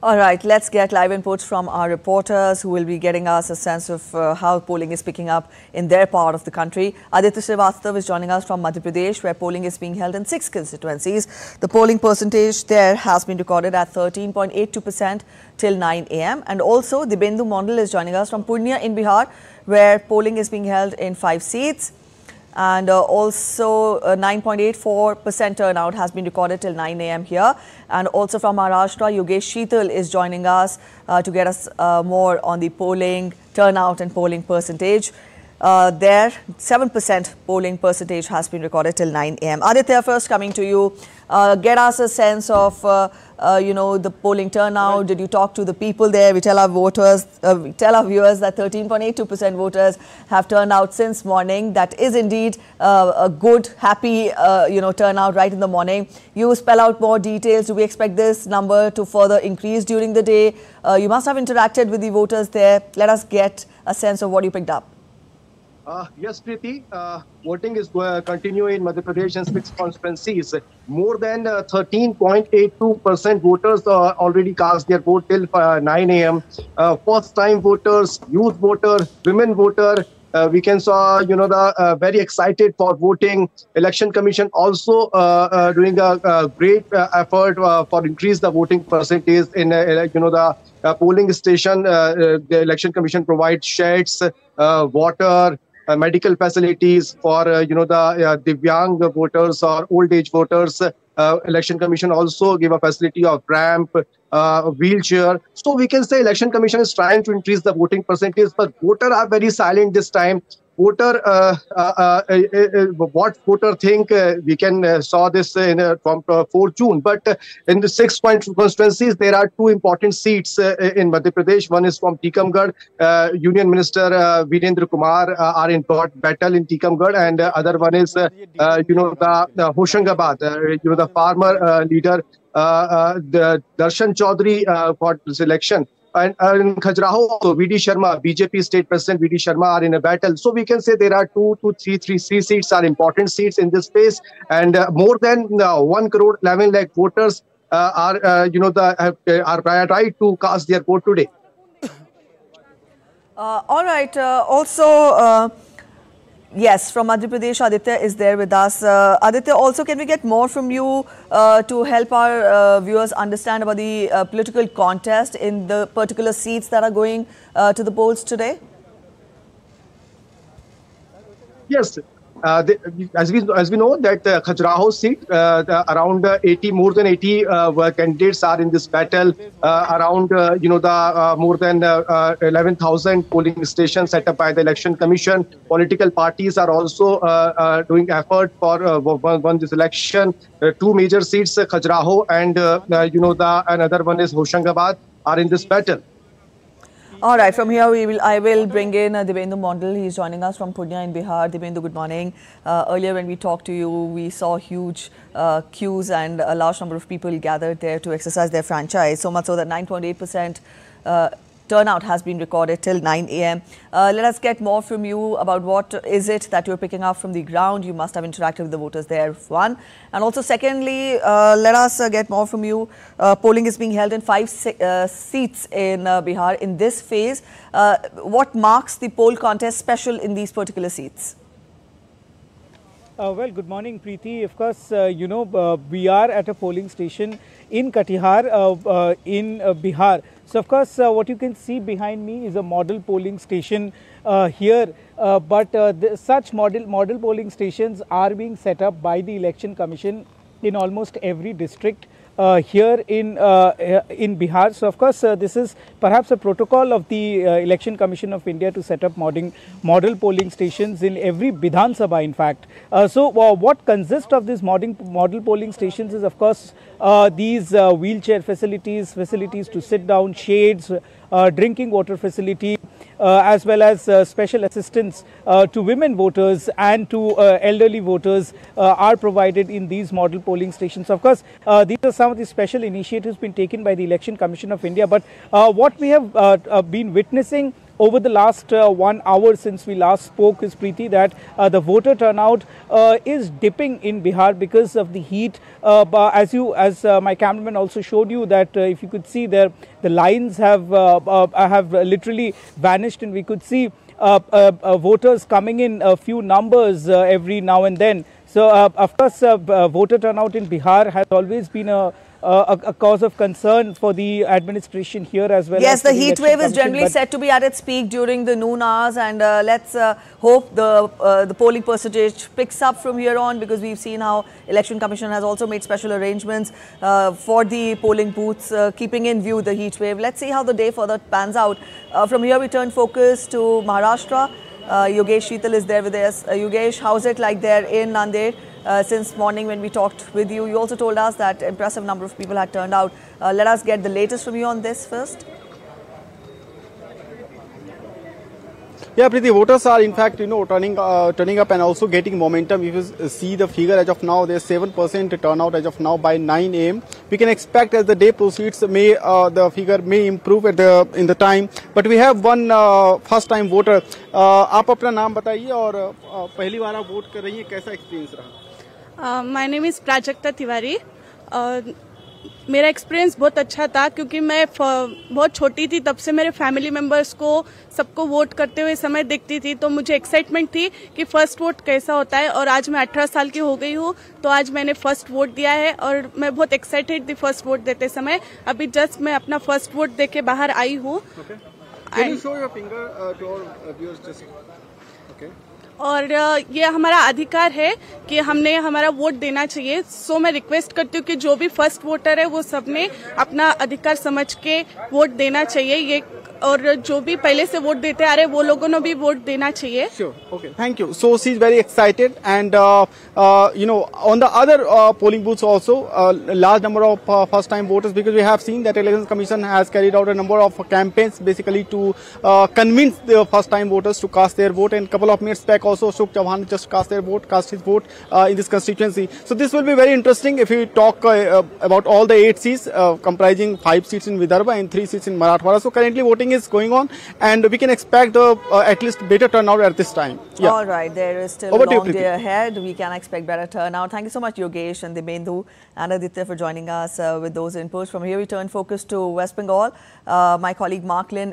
All right, let's get live inputs from our reporters who will be getting us a sense of how polling is picking up in their part of the country. Aditya Srivastav is joining us from Madhya Pradesh, where polling is being held in 6 constituencies. The polling percentage there has been recorded at 13.82% till 9 a.m. And also, Dibyendu Mondal is joining us from Purnia in Bihar, where polling is being held in 5 seats. And also 9.84% turnout has been recorded till 9 a.m. here. And also from Maharashtra, Yogesh Sheetal is joining us to get us more on the polling turnout and polling percentage. There, 7% polling percentage has been recorded till 9 a.m. Aditya, first coming to you, get us a sense of, the polling turnout. Did you talk to the people there? We tell our voters, we tell our viewers that 13.82% voters have turned out since morning. That is indeed a good, happy, turnout right in the morning. You spell out more details. Do we expect this number to further increase during the day? You must have interacted with the voters there. Let us get a sense of what you picked up. Yes, Preeti. Voting is continuing in Madhya Pradesh and 6 constituencies. More than 13.82% voters already cast their vote till 9 a.m. First-time voters, youth voter, women voter. We can saw, the very excited for voting. Election Commission also doing a great effort for increase the voting percentage in, the polling station. The Election Commission provides sheds, water, medical facilities for the Divyang voters or old age voters. Election Commission also give a facility of ramp, wheelchair. So we can say Election Commission is trying to increase the voting percentage, but voters are very silent this time. Voter, what voter think, we can saw this from 4 June. But in the 6 constituencies, there are 2 important seats in Madhya Pradesh. One is from Tikamgarh. Union Minister Virendra Kumar are in battle in Tikamgarh, and other one is, the Hoshangabad, the farmer leader, the Darshan Chaudhary got this election. And in Khajuraho, VD Sharma, BJP State President VD Sharma are in a battle. So we can say there are 3 seats are important seats in this space, and more than 1 crore 11 lakh voters are right to cast their vote today. All right. Yes, from Madhya Pradesh, Aditya is there with us. Aditya, also, can we get more from you to help our viewers understand about the political contest in the particular seats that are going to the polls today? Yes. As we know that Khajuraho seat, around more than 80 candidates are in this battle. Around more than 11,000 polling stations set up by the Election Commission. Political parties are also doing effort for won this election. 2 major seats, Khajuraho and another one is Hoshangabad, are in this battle. All right, from here I will bring in Dibyendu Mondal. He's joining us from Purnia in Bihar. Dibyendu, good morning. Earlier when we talked to you, we saw huge queues and a large number of people gathered there to exercise their franchise. So much so that 9.8% turnout has been recorded till 9 a.m. Let us get more from you about what is it that you're picking up from the ground. You must have interacted with the voters there, one. And also secondly, let us get more from you. Polling is being held in 5 seats in Bihar in this phase. What marks the poll contest special in these particular seats? Well, good morning, Preeti. Of course, we are at a polling station in Katihar in Bihar. So, of course, what you can see behind me is a model polling station here. Such model polling stations are being set up by the Election Commission in almost every district here in Bihar. So, of course, this is perhaps a protocol of the Election Commission of India to set up model polling stations in every Bidhan Sabha, in fact. What consists of these model polling stations is, of course, these wheelchair facilities to sit down, shades, drinking water facility, as well as special assistance to women voters and to elderly voters are provided in these model polling stations. Of course, these are some of the special initiatives being taken by the Election Commission of India. But what we have been witnessing over the last 1 hour since we last spoke is, Preeti, that the voter turnout is dipping in Bihar because of the heat. As my cameraman also showed you, that if you could see there, the lines have literally vanished, and we could see voters coming in a few numbers every now and then. So, of course, voter turnout in Bihar has always been a cause of concern for the administration here as well. Yes, the heat wave is generally said to be at its peak during the noon hours, and let's hope the polling percentage picks up from here on, because we've seen how Election Commission has also made special arrangements for the polling booths, keeping in view the heat wave. Let's see how the day further pans out. From here we turn focus to Maharashtra. Yogesh Sheetal is there with us. Yogesh, how's it like there in Nanded? Since morning when we talked with you, you also told us that impressive number of people had turned out. Let us get the latest from you on this first. Yeah, Preeti, voters are in fact, turning up and also getting momentum. If you see the figure as of now, there's 7% turnout as of now by 9 a.m. We can expect as the day proceeds, the figure may improve in the time. But we have one first-time voter. आप अपना नाम बताइए और पहली बार आप vote कर रही हैं, कैसा एक्सपीरियंस रहा? My name is Prajakta Tiwari. मेरा एक्सपीरियंस बहुत अच्छा था, क्योंकि मैं बहुत छोटी थी तब से मेरे फैमिली मेंबर्स को सबको वोट करते हुए समय देखती थी, तो मुझे एक्साइटमेंट थी कि फर्स्ट वोट कैसा होता है. और आज मैं 18 साल की हो गई हूँ, तो आज मैंने फर्स्ट वोट दिया है और मैं बहुत एक्साइटेड थी फर्स्ट वोट देते समय. अभी जस्ट मैं अपना फर्स्ट वोट दे के बाहर आई हूँ. और ये हमारा अधिकार है कि हमने हमारा वोट देना चाहिए. सो मैं रिक्वेस्ट करती हूँ कि जो भी फर्स्ट वोटर है वो सबने अपना अधिकार समझ के वोट देना चाहिए. ये और जो भी पहले से वोट देते आ रहे वो लोगों ने भी वोट देना चाहिए. Sure. Okay. Thank you. So she's very excited, and on the other polling booths also, large number of first-time voters, because we have seen that Election Commission has carried out a number of campaigns basically to convince the first-time voters to cast their vote. And a couple of minutes back also, Ashok Chauhan just cast his vote in this constituency. So this will be very interesting if we talk about all the 8 seats, comprising 5 seats in Vidarbha and 3 seats in Marathwada. So currently voting is going on, and we can expect at least better turnout at this time. Yeah. All right, there is still a long day ahead. We can expect better turnout. Thank you so much, Yogesh and Dibyendu and Aditya, for joining us with those inputs. From here we turn focus to West Bengal. My colleague Mark Lin